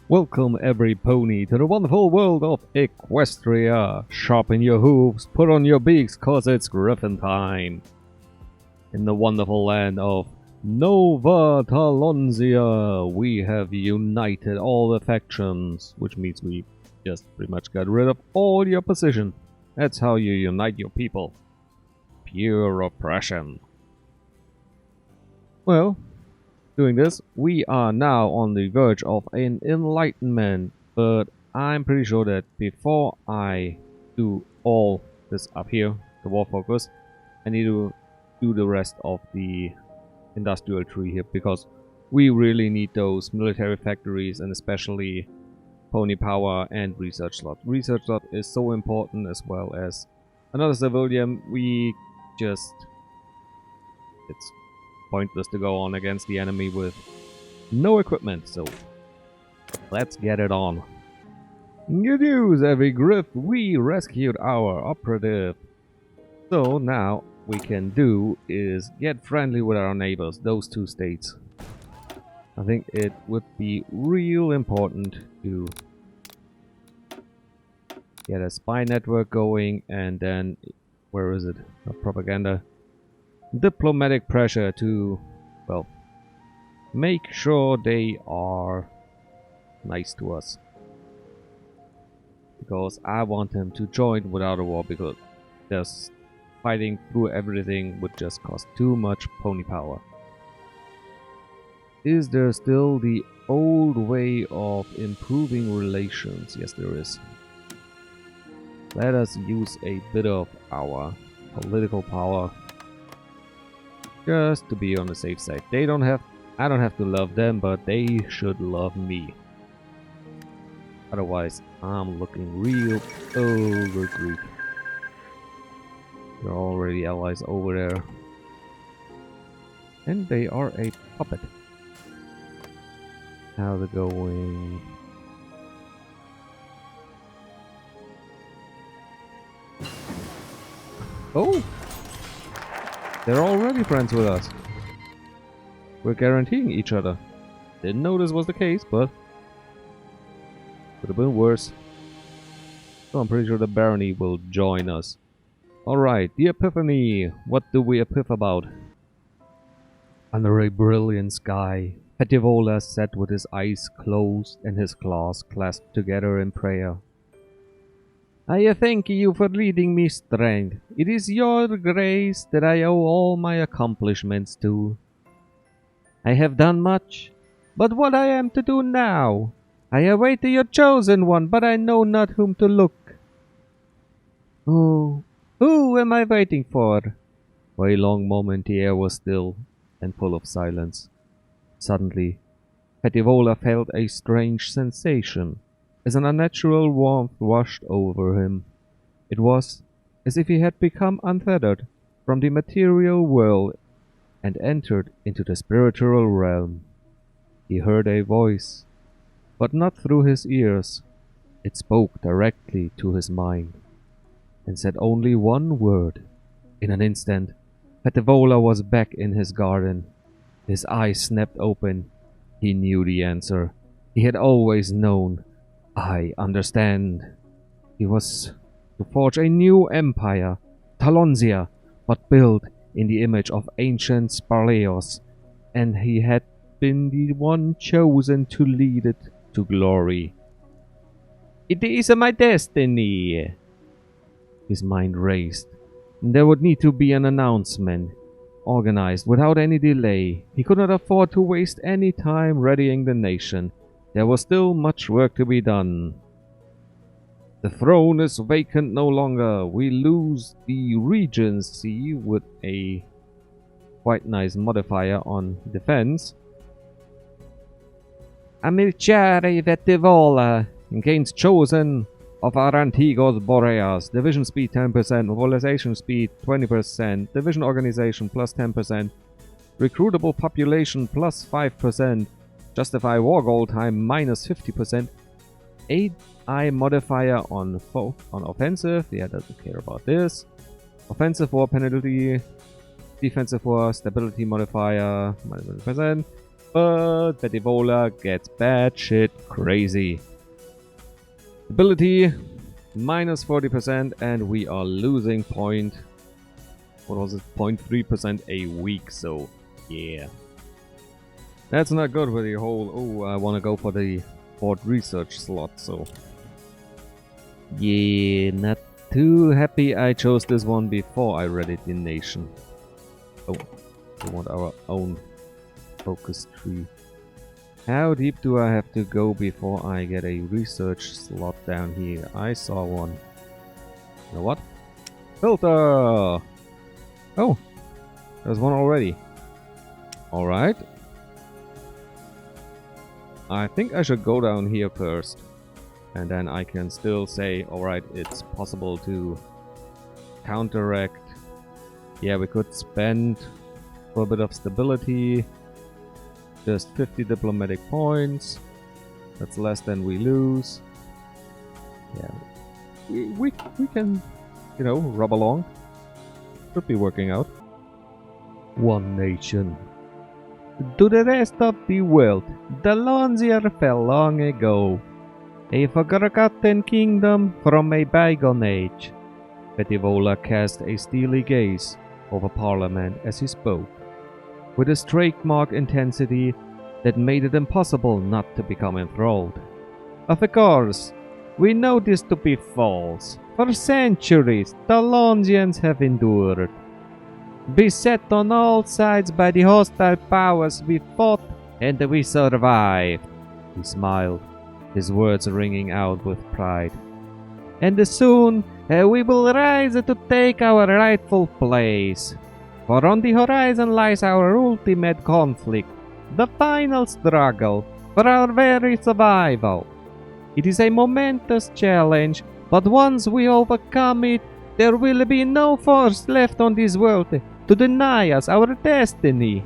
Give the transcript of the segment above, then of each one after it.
Welcome every pony to the wonderful world of Equestria. Sharpen your hooves, put on your beaks, cause it's Grifon time. In the wonderful land of Nova Talonsia, we have united all the factions, which means we just pretty much got rid of all your opposition. That's how you unite your people. Pure oppression. Well, doing this, we are now on the verge of an enlightenment, but I'm pretty sure that before I do all this up here, the war focus, I need to do the rest of the industrial tree here, because we really need those military factories and especially pony power and research slot. Research slot is so important, as well as another civilian. It's pointless to go on against the enemy with no equipment, so let's get it on. Good news, every Griff, we rescued our operative. So now we can do is get friendly with our neighbors, those two states. I think it would be real important to get a spy network going, and then, where is it? Propaganda. Diplomatic pressure to, well, make sure they are nice to us. Because I want them to join without a war, because just fighting through everything would just cost too much pony power. Is there still the old way of improving relations? Yes, there is. Let us use a bit of our political power, just to be on the safe side. I don't have to love them, but they should love me. Otherwise, I'm looking real over Greek. They're already allies over there. And they are a puppet. How's it going? Oh! They're already friends with us. We're guaranteeing each other. Didn't know this was the case, but could have been worse. So I'm pretty sure the barony will join us. Alright, the Epiphany. What do we epiph about? Under a brilliant sky, Petivola sat with his eyes closed and his claws clasped together in prayer. I thank you for leading me strength. It is your grace that I owe all my accomplishments to. I have done much, but what I am to do now? I await your chosen one, but I know not whom to look. Oh, who am I waiting for? For a long moment the air was still and full of silence. Suddenly, Petivola felt a strange sensation, as an unnatural warmth washed over him. It was as if he had become untethered from the material world and entered into the spiritual realm. He heard a voice, but not through his ears. It spoke directly to his mind, and said only one word. In an instant, Petivola was back in his garden. His eyes snapped open. He knew the answer. He had always known. I understand. He was to forge a new empire, Talonsia, but built in the image of ancient Sparleos, and he had been the one chosen to lead it to glory. It is my destiny. His mind raced. There would need to be an announcement, organized without any delay. He could not afford to waste any time readying the nation. There was still much work to be done. The throne is vacant no longer. We lose the regency with a quite nice modifier on defense. Amilcare Vetivola gains chosen of Arantigos Boreas. Division speed 10%, mobilization speed 20%, division organization plus 10%, recruitable population plus 5%, justify war goal time minus 50%, AI modifier on offensive, yeah, doesn't care about this, offensive war penalty, defensive war stability modifier minus 1%, But Petivola gets bad shit crazy. Ability minus 40%, and we are losing what was it, 0.3% a week, so yeah. That's not good with the whole, oh, I want to go for the board research slot, so yeah, not too happy I chose this one before I read it in Nation. Oh, we want our own focus tree. How deep do I have to go before I get a research slot down here? I saw one. You know what? Filter! Oh, there's one already. Alright. I think I should go down here first. And then I can still say, alright, it's possible to counteract. Yeah, we could spend for a bit of stability. Just 50 diplomatic points. That's less than we lose. Yeah, we can, you know, rub along. Should be working out. One nation. To the rest of the world, the Lonzier fell long ago. A forgotten kingdom from a bygone age. Petivola cast a steely gaze over Parliament as he spoke, with a trademark intensity that made it impossible not to become enthralled. Of course, we know this to be false. For centuries, the Longians have endured. Beset on all sides by the hostile powers, we fought and we survived. He smiled, his words ringing out with pride. And soon we will rise to take our rightful place. For on the horizon lies our ultimate conflict, the final struggle for our very survival. It is a momentous challenge, but once we overcome it, there will be no force left on this world to deny us our destiny.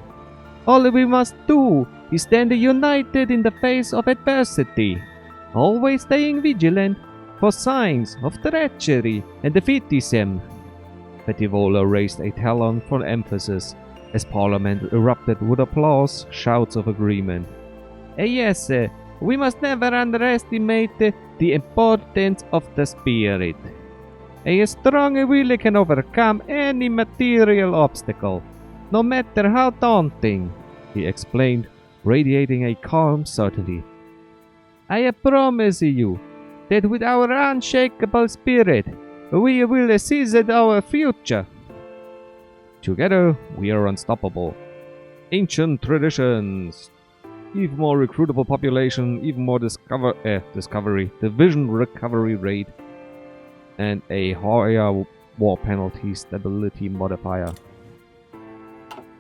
All we must do is stand united in the face of adversity, always staying vigilant for signs of treachery and defeatism. Petivola raised a talon for emphasis as Parliament erupted with applause, shouts of agreement. Yes, we must never underestimate the importance of the spirit. A strong will can overcome any material obstacle, no matter how daunting, he explained, radiating a calm certainty. I promise you that with our unshakable spirit, we will seize our future. Together, we are unstoppable. Ancient traditions, even more recruitable population, even more division recovery rate, and a higher war penalty stability modifier.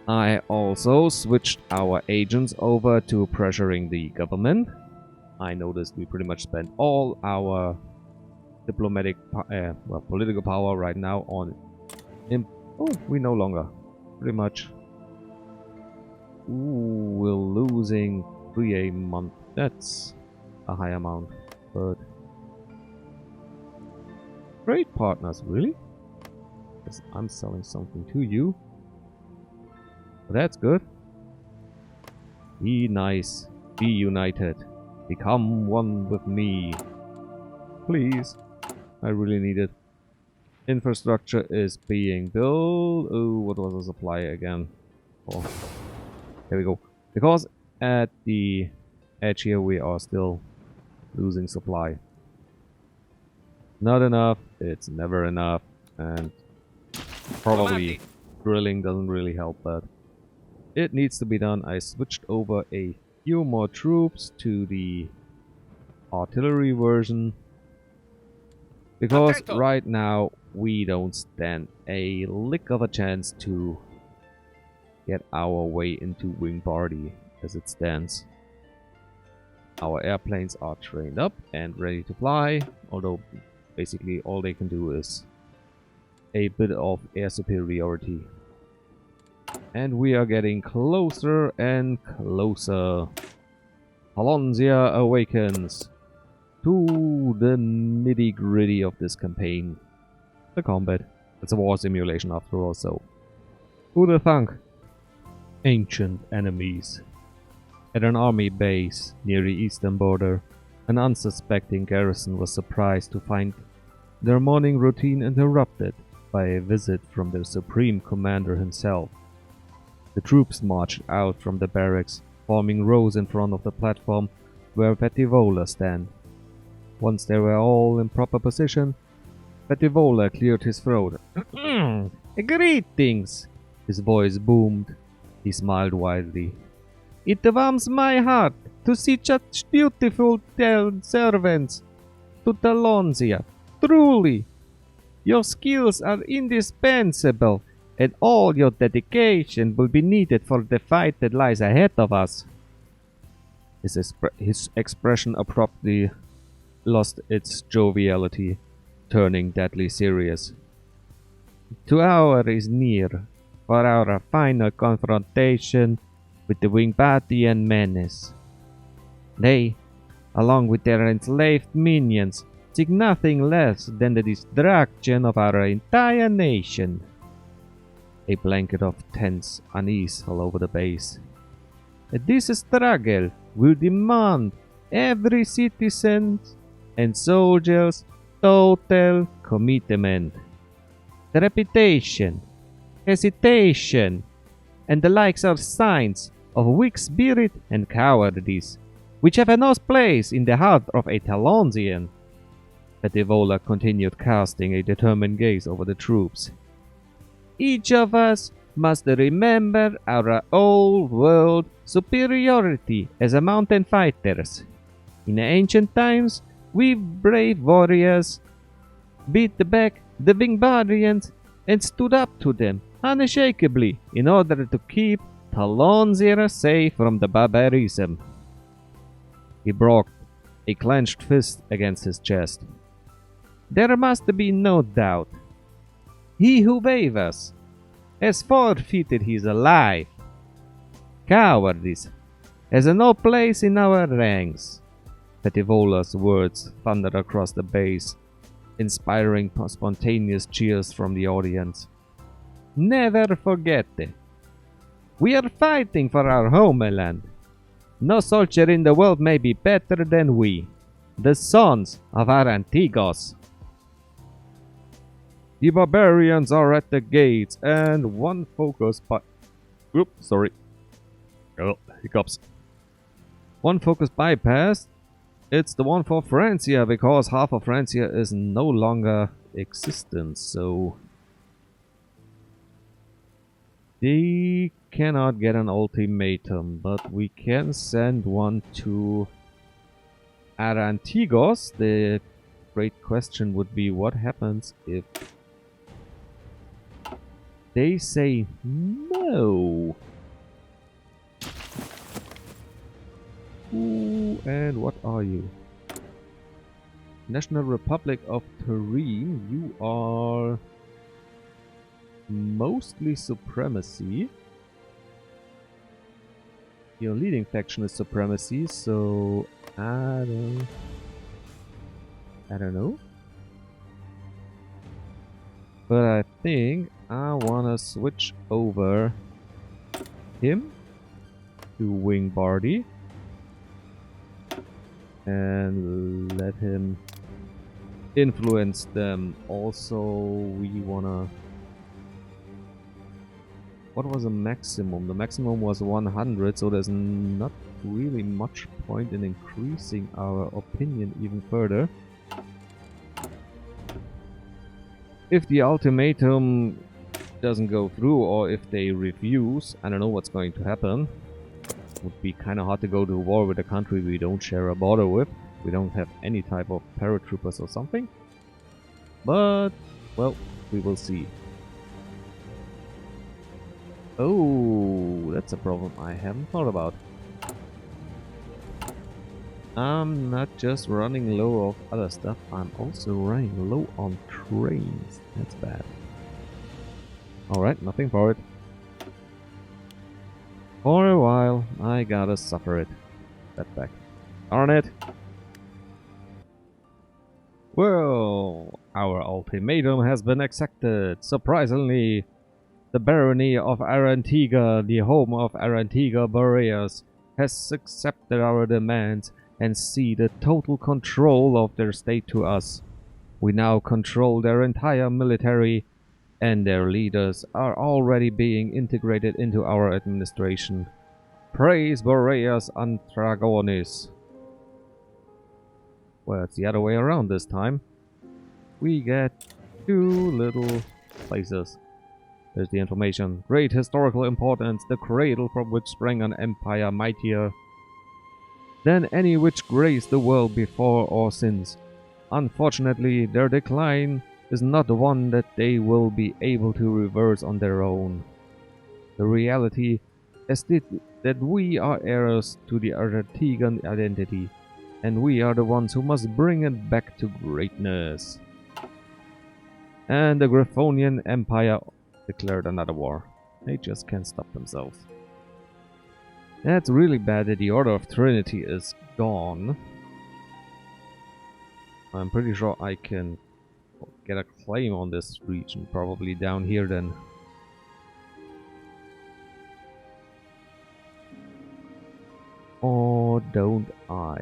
I also switched our agents over to pressuring the government. I noticed we pretty much spent all our political power right now on we no longer. Pretty much. Ooh, we're losing 3 a month. That's a high amount. But trade partners, really? Because I'm selling something to you. But that's good. Be nice. Be united. Become one with me. Please. I really need it. Infrastructure is being built. Oh, what was the supply again? Oh, there we go. Because at the edge here we are still losing supply. Not enough. It's never enough. And probably drilling doesn't really help that. It needs to be done. I switched over a few more troops to the artillery version. Because right now we don't stand a lick of a chance to get our way into Wingbardy as it stands. Our airplanes are trained up and ready to fly, although basically all they can do is a bit of air superiority. And we are getting closer and closer. Alonzia awakens to the nitty-gritty of this campaign. The combat. It's a war simulation after all, so who'd have thunk? Ancient enemies. At an army base near the eastern border, an unsuspecting garrison was surprised to find their morning routine interrupted by a visit from their supreme commander himself. The troops marched out from the barracks, forming rows in front of the platform where Petivola stand. Once they were all in proper position, Petivola cleared his throat. "Greetings!" His voice boomed. He smiled widely. "It warms my heart to see such beautiful servants to Talonsia. Truly, your skills are indispensable, and all your dedication will be needed for the fight that lies ahead of us." His expression abruptly lost its joviality, turning deadly serious. "The hour is near for our final confrontation with the Wingbatian menace. They, along with their enslaved minions, seek nothing less than the destruction of our entire nation." A blanket of tense unease fell over the base. "This struggle will demand every citizen's and soldier's total commitment. The reputation, hesitation, and the likes are signs of weak spirit and cowardice, which have no place in the heart of a Talonsian." Petivola continued, casting a determined gaze over the troops. "Each of us must remember our old-world superiority as mountain fighters. In ancient times, we brave warriors beat back the Wingbatians and stood up to them unshakably in order to keep Talonsia safe from the barbarism." He brought a clenched fist against his chest. "There must be no doubt. He who wavers has forfeited his life. Cowardice has no place in our ranks." Petivola's words thundered across the base, inspiring spontaneous cheers from the audience. "Never forget it. We are fighting for our homeland. No soldier in the world may be better than we, the sons of our Antigos." "The barbarians are at the gates, and one focus by... Oops, sorry. Oh, hiccups. One focus bypassed. It's the one for Francia, because half of Francia is no longer existent, so... They cannot get an ultimatum, but we can send one to Arantigos. The great question would be, what happens if they say no? Ooh, and what are you? National Republic of Turin. You are mostly supremacy. Your leading faction is supremacy, so I don't know. But I think I wanna switch over him to Wingbardy and let him influence them. Also, we wanna... What was the maximum? The maximum was 100, so there's not really much point in increasing our opinion even further. If the ultimatum doesn't go through, or if they refuse, I don't know what's going to happen. It would be kind of hard to go to war with a country we don't share a border with. We don't have any type of paratroopers or something. But, well, we will see. Oh, that's a problem I haven't thought about. I'm not just running low of other stuff, I'm also running low on trains. That's bad. Alright, nothing for it. For a while, I gotta suffer it. Step back. Darn it! Well, our ultimatum has been accepted. Surprisingly, the barony of Arantiga, the home of Arantiga Boreas, has accepted our demands and ceded total control of their state to us. We now control their entire military, and their leaders are already being integrated into our administration. Praise Boreas Antragonis. Well, it's the other way around this time. We get 2 little places. There's the information. Great historical importance, the cradle from which sprang an empire mightier than any which graced the world before or since. Unfortunately, their decline is not one that they will be able to reverse on their own. The reality is that we are heirs to the Artegan identity, and we are the ones who must bring it back to greatness. And the Grifonian Empire declared another war. They just can't stop themselves. That's really bad that the Order of Trinity is gone. I'm pretty sure I can get a claim on this region, probably down here then. Or don't I?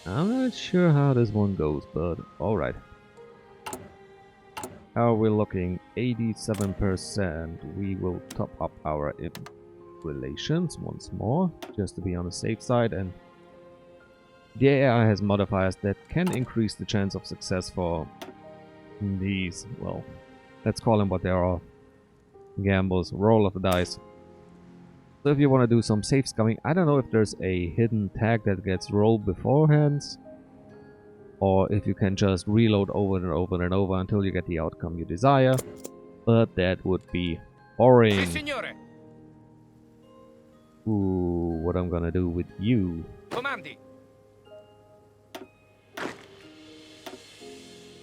I'm not sure how this one goes, but alright. How are we looking? 87%. We will top up our relations once more, just to be on the safe side, and the AI has modifiers that can increase the chance of success for these, well, let's call them what they are. Gambles, roll of the dice. So if you want to do some safe scumming, I don't know if there's a hidden tag that gets rolled beforehand, or if you can just reload over and over and over until you get the outcome you desire, but that would be boring. Ooh, what I'm gonna do with you? Comandi.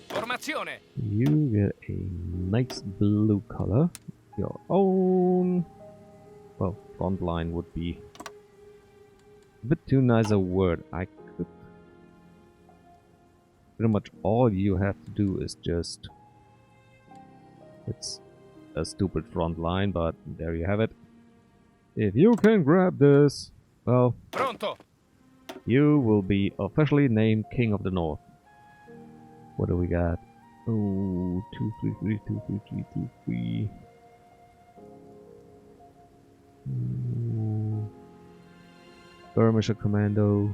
Formazione. You get a nice blue color. Your own. Well, front line would be a bit too nice a word. I could. Pretty much all you have to do is just. It's a stupid front line, but there you have it. If you can grab this, well, Pronto. You will be officially named King of the North. What do we got? Oh, 233, 233, 233. Skirmisher Commando,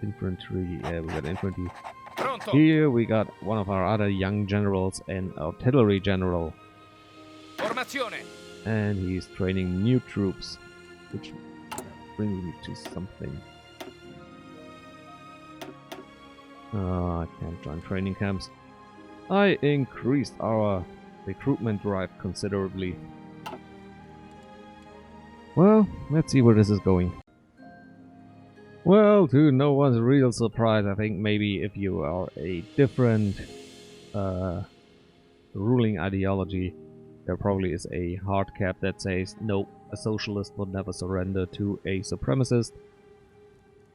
Infantry. Yeah, we got infantry. Pronto. Here we got one of our other young generals, an artillery general. Formazione. And he's training new troops, which brings me to something. I can't join training camps. I increased our recruitment drive considerably. Well, let's see where this is going. Well, to no one's real surprise, I think maybe if you are a different ruling ideology, there probably is a hard cap that says, nope, a socialist would never surrender to a supremacist.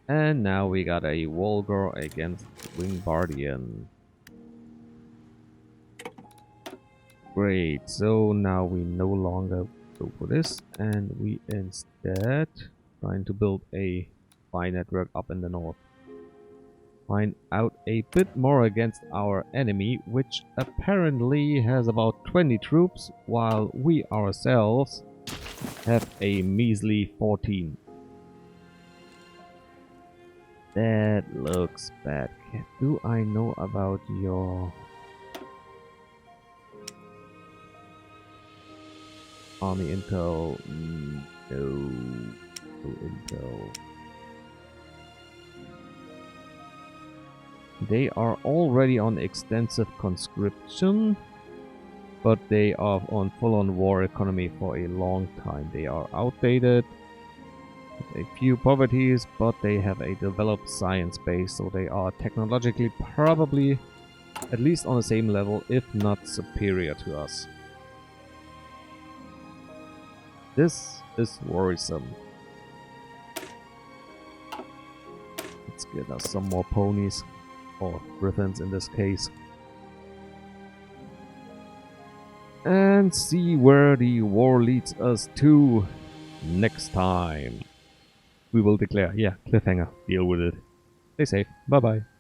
And now we got a Volgar against Wingbardian. Great, so now we no longer go for this, and we instead trying to build a spy network up in the north. Find out a bit more against our enemy, which apparently has about 20 troops, while we ourselves have a measly 14. That looks bad. Do I know about your army intel? No intel. They are already on extensive conscription, but they are on full-on war economy for a long time. They are outdated. A few poverties, but they have a developed science base, so they are technologically probably at least on the same level, if not superior to us. This is worrisome. Let's get us some more ponies, or griffins in this case, and see where the war leads us to. next time we will declare, yeah, cliffhanger, deal with it. Stay safe, bye bye.